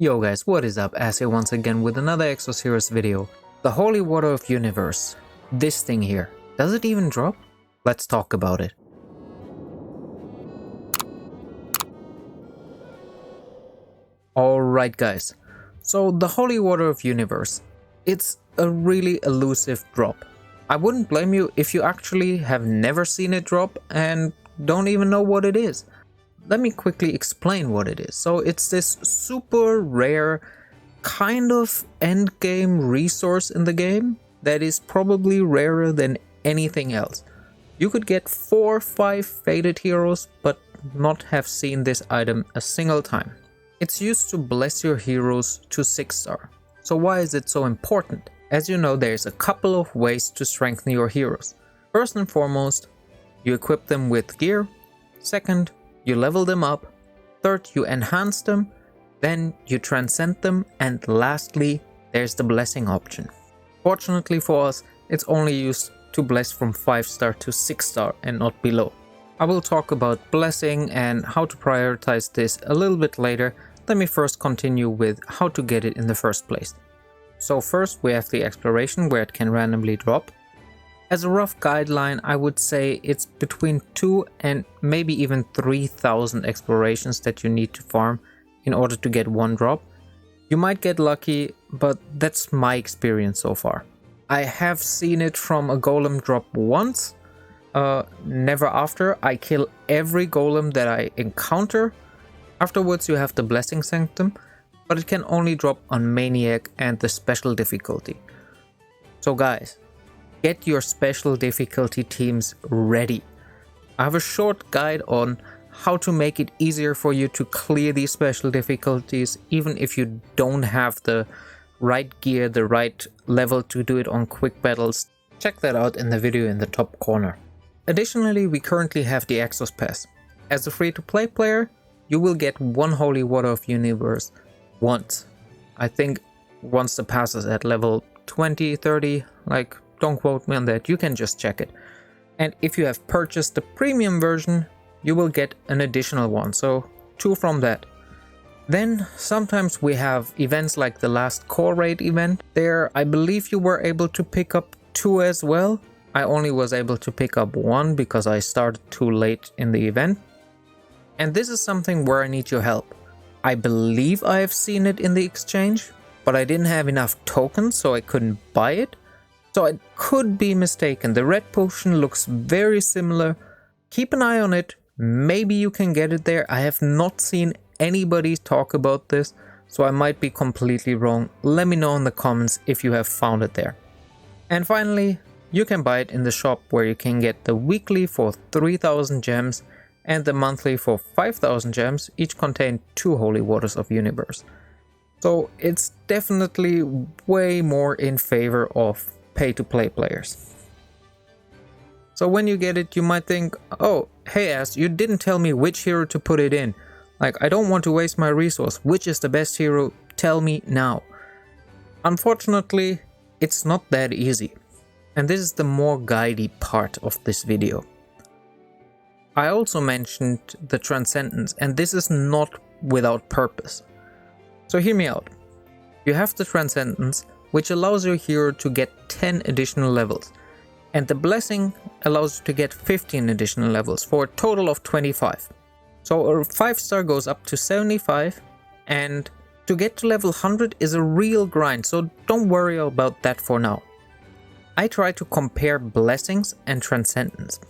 Yo guys, what is up? As here once again with another Exos Heroes video. The Holy Water of Universe. This thing here. Does it even drop? Let's talk about it. Alright guys. So the Holy Water of Universe. It's a really elusive drop. I wouldn't blame you if you actually have never seen it drop and don't even know what it is. Let me quickly explain what it is. So it's this super rare kind of endgame resource in the game that is probably rarer than anything else. You could get 4 or 5 faded heroes but not have seen this item a single time. It's used to bless your heroes to 6-star. So why is it so important? As you know, there's a couple of ways to strengthen your heroes. First and foremost, you equip them with gear. Second, you level them up. Third, you enhance them. Then you transcend them. And lastly, there's the blessing option. Fortunately for us, it's only used to bless from 5-star to 6-star and not below. I will talk about blessing and how to prioritize this a little bit later. Let me first continue with how to get it in the first place. So first we have the exploration where it can randomly drop. As a rough guideline, I would say it's between 2 and maybe even 3,000 explorations that you need to farm in order to get one drop. You might get lucky, but that's my experience so far. I have seen it from a golem drop once, never after. I kill every golem that I encounter. Afterwards you have the blessing sanctum, but it can only drop on maniac and the special difficulty. So guys, get your special difficulty teams ready. I have a short guide on how to make it easier for you to clear these special difficulties, even if you don't have the right gear, the right level to do it on quick battles. Check that out in the video in the top corner. Additionally, we currently have the Exos pass. As a free-to-play player, you will get one Holy Water of Universe once. I think once the pass is at level 20, 30, like, don't quote me on that, you can just check it. And if you have purchased the premium version, you will get an additional one, so 2 from that. Then sometimes we have events like the last core raid event. There I believe you were able to pick up 2 as well. I only was able to pick up 1 because I started too late in the event. And this is something where I need your help. I believe I have seen it in the exchange, but I didn't have enough tokens so I couldn't buy it. So I could be mistaken. The red potion looks very similar. Keep an eye on it. Maybe you can get it there. I have not seen anybody talk about this, so I might be completely wrong. Let me know in the comments if you have found it there. And finally, you can buy it in the shop where you can get the weekly for 3,000 gems and the monthly for 5,000 gems. Each contain 2 Holy Waters of Universe. So it's definitely way more in favor of pay-to-play players. So when you get it, you might think, oh, hey As, you didn't tell me which hero to put it in. Like, I don't want to waste my resource. Which is the best hero? Tell me now. Unfortunately, it's not that easy. And this is the more guidey part of this video. I also mentioned the Transcendence, and this is not without purpose. So hear me out. You have the Transcendence, which allows your hero to get 10 additional levels. And the Blessing allows you to get 15 additional levels for a total of 25. So a 5-star goes up to 75, and to get to level 100 is a real grind, so don't worry about that for now. I try to compare Blessings and Transcendence.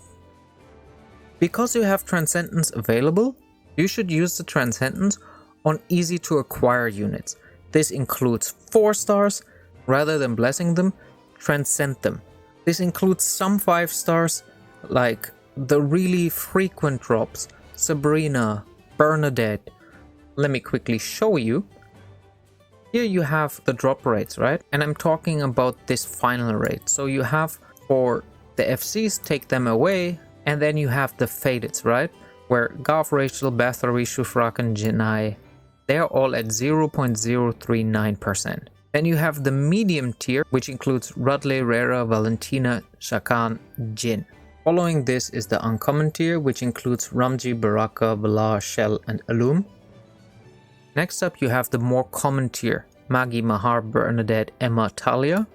Because you have Transcendence available, you should use the Transcendence on easy to acquire units. This includes 4 stars. Rather than blessing them, transcend them. This includes some 5 stars like the really frequent drops, Sabrina, Bernadette. Let me quickly show you. Here you have the drop rates, right? And I'm talking about this final rate. So you have for the FCs, take them away, and then you have the fadeds, right? Where Gav, Rachel, Bathory, Shufrak, and Jinai, they're all at 0.039%. Then you have the medium tier, which includes Rudley, Rera, Valentina, Shakan, Jin. Following this is the uncommon tier, which includes Ramji, Baraka, Valar, Shell, and Alum. Next up you have the more common tier, Maggie, Mahar, Bernadette, Emma, Talia.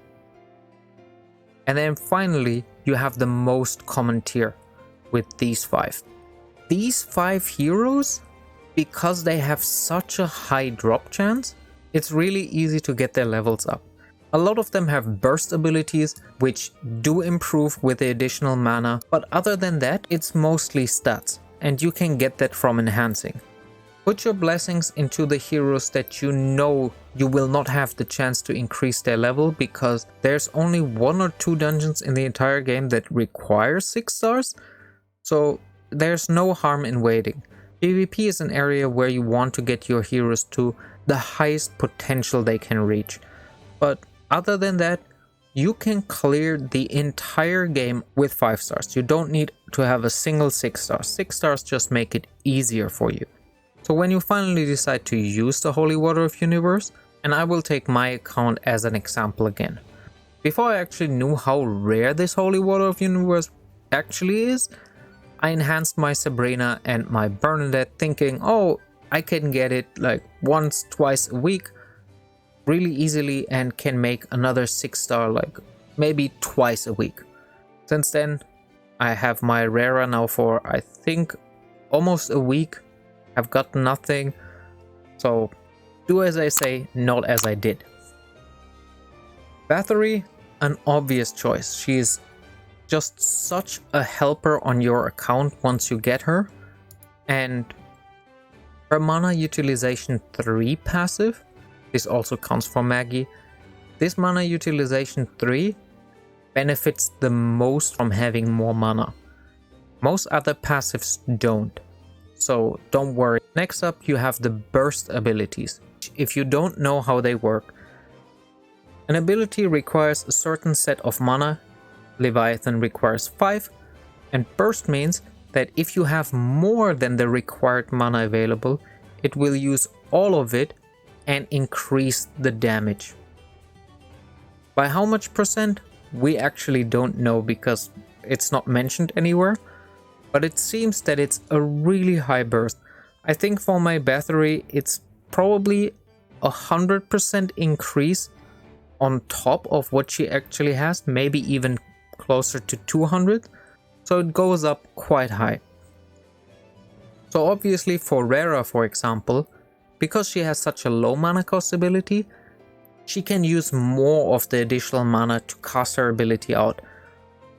And then finally you have the most common tier with these 5. These 5 heroes, because they have such a high drop chance, it's really easy to get their levels up. A lot of them have burst abilities which do improve with the additional mana, but other than that it's mostly stats, and you can get that from enhancing. Put your blessings into the heroes that you know you will not have the chance to increase their level, because there's only 1 or 2 dungeons in the entire game that require 6 stars, so there's no harm in waiting. PvP is an area where you want to get your heroes to the highest potential they can reach, but other than that, you can clear the entire game with 5 stars. You don't need to have a single 6 stars. 6 stars just make it easier for you. So when you finally decide to use the Holy Water of Universe, and I will take my account as an example again. Before I actually knew how rare this Holy Water of Universe actually is, I enhanced my Sabrina and my Bernadette thinking, oh, I can get it like once, twice a week really easily and can make another 6 star like maybe twice a week. Since then, I have my Rara now for I think almost a week. I've got nothing, so do as I say, not as I did. Bathory, an obvious choice. She is just such a helper on your account once you get her, and her mana utilization 3 passive, this also counts for Maggie. This mana utilization 3 benefits the most from having more mana. Most other passives don't, so don't worry. Next up you have the burst abilities. If you don't know how they work, an ability requires a certain set of mana, Leviathan requires 5, and burst means that if you have more than the required mana available, it will use all of it and increase the damage. By how much percent? We actually don't know because it's not mentioned anywhere, but it seems that it's a really high burst. I think for my Bathory it's probably 100% increase on top of what she actually has, maybe even closer to 200, so it goes up quite high. So obviously for Rara, for example, because she has such a low mana cost ability, she can use more of the additional mana to cast her ability out.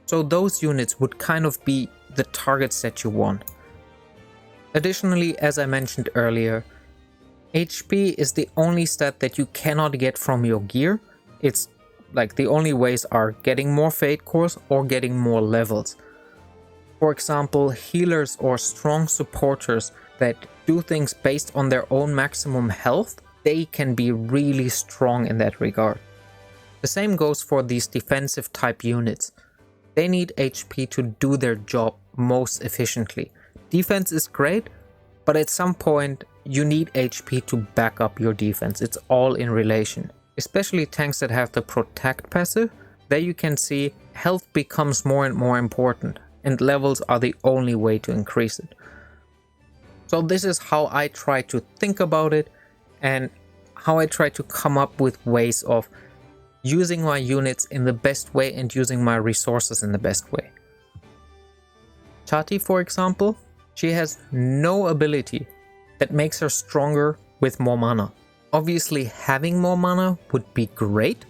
So those units would kind of be the targets that you want. Additionally, as I mentioned earlier, HP is the only stat that you cannot get from your gear. It's like the only ways are getting more Fate Cores or getting more levels. For example, healers or strong supporters that do things based on their own maximum health, they can be really strong in that regard. The same goes for these defensive type units. They need HP to do their job most efficiently. Defense is great, but at some point you need HP to back up your defense. It's all in relation. Especially tanks that have the protect passive, there you can see health becomes more and more important, and levels are the only way to increase it. So this is how I try to think about it, and how I try to come up with ways of using my units in the best way and using my resources in the best way. Chati, for example, she has no ability that makes her stronger with more mana. Obviously having more mana would be great,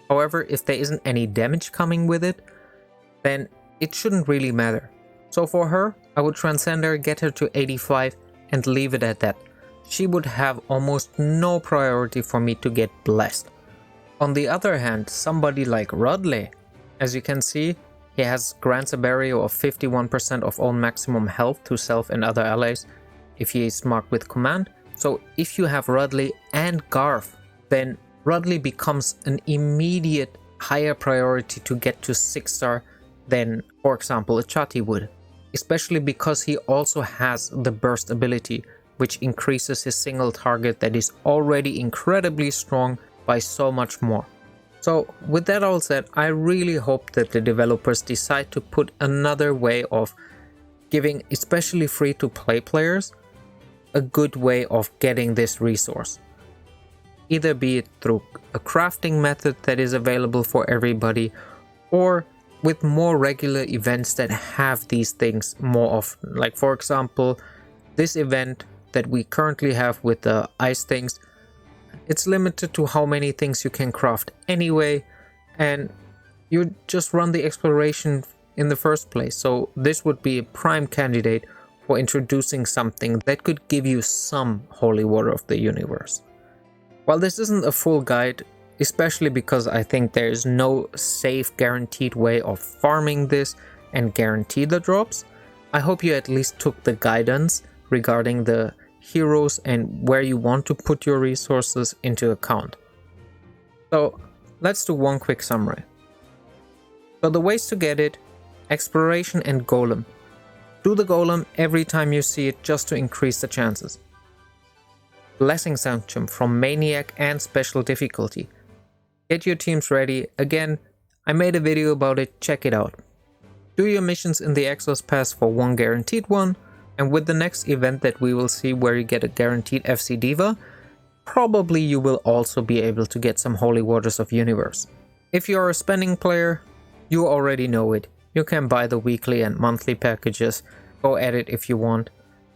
however if there isn't any damage coming with it, then it shouldn't really matter. So for her, I would transcend her, get her to 85 and leave it at that. She would have almost no priority for me to get blessed. On the other hand, somebody like Rudley, as you can see, he grants a barrier of 51% of all maximum health to self and other allies if he is marked with command. So if you have Rudley and Garth, then Rudley becomes an immediate higher priority to get to 6 star than, for example, a Chati would. Especially because he also has the burst ability, which increases his single target that is already incredibly strong by so much more. So with that all said, I really hope that the developers decide to put another way of giving especially free-to-play players a good way of getting this resource. Either be it through a crafting method that is available for everybody, or with more regular events that have these things more often. Like for example, this event that we currently have with the ice things, it's limited to how many things you can craft anyway, and you just run the exploration in the first place. So this would be a prime candidate for introducing something that could give you some holy water of the universe. While this isn't a full guide, especially because I think there is no safe guaranteed way of farming this and guarantee the drops, I hope you at least took the guidance regarding the heroes and where you want to put your resources into account. So let's do one quick summary. So the ways to get it: exploration and golem. Do the golem every time you see it just to increase the chances. Blessing Sanctum from Maniac and Special Difficulty. Get your teams ready. Again, I made a video about it, check it out. Do your missions in the Exos Pass for one guaranteed one, and with the next event that we will see where you get a guaranteed FC Diva, probably you will also be able to get some Holy Waters of Universe. If you are a spending player, you already know it. You can buy the weekly and monthly packages, go at it if you want.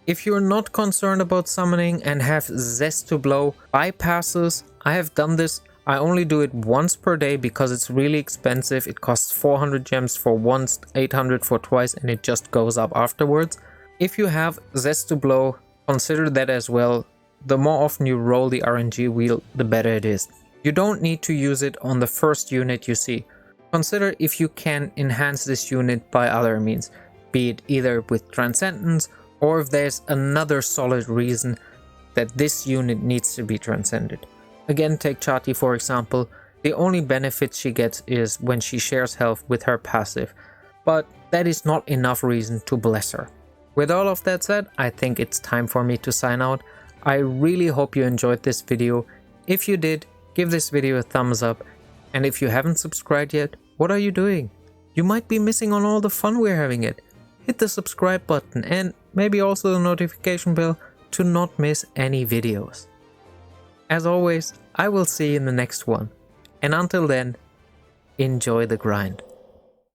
If you're not concerned about summoning and have zest to blow, buy passes. I have done this. I only do it once per day because it's really expensive. It costs 400 gems for once, 800 for twice, and it just goes up afterwards. If you have zest to blow, consider that as well. The more often you roll the RNG wheel, the better it is. You don't need to use it on the first unit you see. Consider if you can enhance this unit by other means, be it either with Transcendence, or if there's another solid reason that this unit needs to be transcended. Again, take Chati for example. The only benefit she gets is when she shares health with her passive, but that is not enough reason to bless her. With all of that said, I think it's time for me to sign out. I really hope you enjoyed this video. If you did, give this video a thumbs up, and if you haven't subscribed yet, what are you doing? You might be missing on all the fun we're having it. Hit the subscribe button and maybe also the notification bell to not miss any videos. As always, I will see you in the next one, and until then, enjoy the grind.